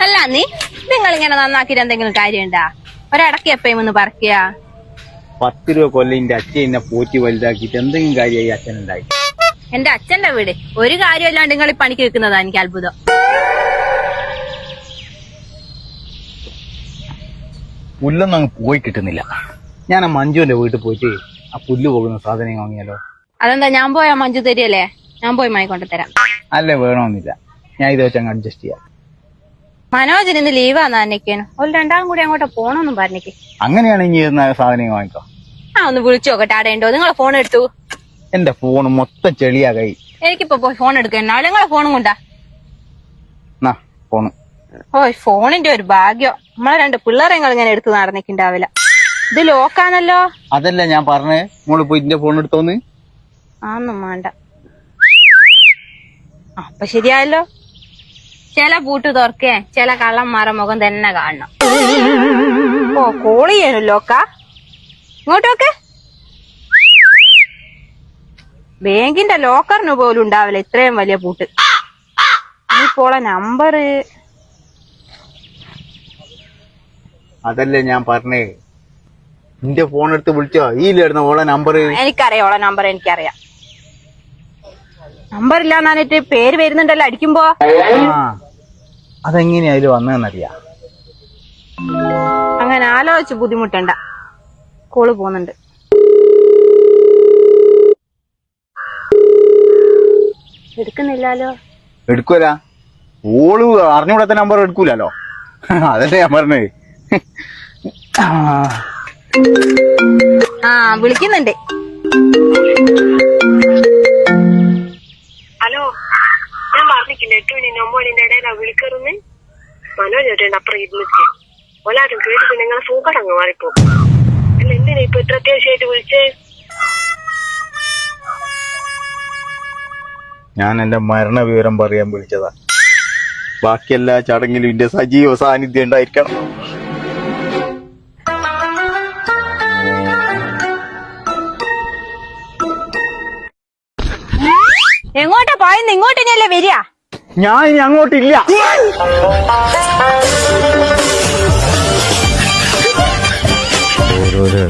അല്ല നിങ്ങൾ ഇങ്ങനെ നന്നാക്കിട്ട് എന്തെങ്കിലും കാര്യണ്ടാ? ഒരടക്കി എപ്പയും ഒന്ന് പറക്കുക. 10 രൂപ കൊല്ലം എന്റെ അച്ഛൻ എന്നെ പോറ്റി വലുതാക്കിയിട്ട് എന്തെങ്കിലും കാര്യമായി അച്ഛനുണ്ടായി. എന്റെ അച്ഛന്റെ വീട് ഒരു കാര്യമല്ലാണ്ട് നിങ്ങൾ ഈ പണിക്ക് വെക്കുന്നതാ എനിക്ക് അത്ഭുതം. പുല്ലൊന്നും അങ്ങ് പോയി കിട്ടുന്നില്ല. ഞാൻ ആ മഞ്ജുവിന്റെ വീട്ടിൽ പോയിട്ട് ആ പുല്ല് പോകുന്ന സാധനം വാങ്ങിയാലോ? അതെന്താ, ഞാൻ പോയാ മഞ്ജു തരികയല്ലേ? ഞാൻ പോയി വാങ്ങിക്കൊണ്ട് തരാം. അല്ലേ, വേണമെന്നില്ല, ഞാൻ ഇത് വെച്ചങ്ങ് അഡ്ജസ്റ്റ് ചെയ്യാം. മനോജിന് ഇന്ന് ലീവാന്നാ അന്നേക്കാണ്. ഒരു രണ്ടാം കൂടി അങ്ങോട്ട് പോണോന്നും പറഞ്ഞേക്ക്. അങ്ങനെയാണെങ്കിൽ സാധനം വാങ്ങിക്കോ. ഒന്ന് വിളിച്ചു നോക്കട്ടെ ആടെ ഉണ്ടോ. നിങ്ങളെ ഫോൺ എടുത്തു. എന്റെ ഫോൺ മൊത്തം ചെളിയാ കൈ. എനിക്കിപ്പോ പോയി ഫോൺ എടുക്കാൻ. നാളെ നിങ്ങളെ ഫോണും കൊണ്ടാ ഫോണ്. ഓ, ഫോണിന്റെ ഒരു ഭാഗ്യം. നമ്മളെ 2 പിള്ളേരെ ഇങ്ങനെ എടുത്ത് നടന്നിട്ടുണ്ടാവില്ല. ഇത് ലോക്കാണല്ലോ. അതല്ല ഞാൻ പറഞ്ഞേ, മോള് പോയി എന്റെ ഫോൺ എടുത്തോന്ന്. ആന്നും വേണ്ട. അപ്പൊ ശരിയായല്ലോ. ചില പൂട്ട് തുറക്കേ ചില കള്ളന്മാരെ മുഖം തന്നെ കാണണം. ഓ, കോള് ചെയ്യാനും ലോക്ക. ഇങ്ങോട്ടൊക്കെ ബാങ്കിന്റെ ലോക്കറിന് പോലും ഉണ്ടാവില്ല ഇത്രയും വലിയ പൂട്ട്. ഇപ്പോളെ നമ്പർ. അതല്ലേ ഞാൻ പറഞ്ഞേ, നിന്റെ ഫോൺ എടുത്ത് വിളിച്ചോ. ഈയിലായിരുന്നു ഓളെ നമ്പർ. എനിക്കറിയാം ഓളെ നമ്പർ, എനിക്കറിയാം. നമ്പർ ഇല്ലാന്നിട്ട് പേര് വരുന്നുണ്ടല്ലോ അടിക്കുമ്പോ. അതെങ്ങനെയാ അതിൽ വന്നതെന്നറിയാ. അങ്ങനെ ആലോചിച്ച് ബുദ്ധിമുട്ടണ്ട. കോള് പോകുന്നുണ്ട്. എടുക്കുന്നില്ലാലോ. എടുക്കൂല. ഓള് അറിഞ്ഞൂടാത്ത നമ്പർ എടുക്കൂലോ. അതല്ലേ ഞാൻ പറഞ്ഞേ. വിളിക്കുന്നുണ്ട്. ഹലോ, ഞാൻ പറഞ്ഞിട്ടില്ല 8 മണി 9 മണിന്റെ ഇടയിലാ വിളിക്കറുന്ന്. മനോജേട്ടൻ അപ്പുറം ഇരുന്നിട്ട് ഒലാരും കേട്ടിട്ട് നിങ്ങളെ സൂക്കടങ്ങ് മാറിപ്പോ. അല്ല, എന്തിനാ ഇപ്പൊ ഇത്ര അത്യാവശ്യമായിട്ട് വിളിച്ചേ? ഞാൻ എന്റെ മരണ വിവരം പറയാൻ വിളിച്ചതാ. ബാക്കിയെല്ലാ ചടങ്ങിലും എന്റെ സജീവ സാന്നിധ്യം ഉണ്ടായിരിക്കണം. എങ്ങോട്ടാ പോയെന്ന്? ഇങ്ങോട്ട് തന്നെയല്ലേ വരിക? ഞാൻ ഇനി അങ്ങോട്ടില്ല. ഓരോരോ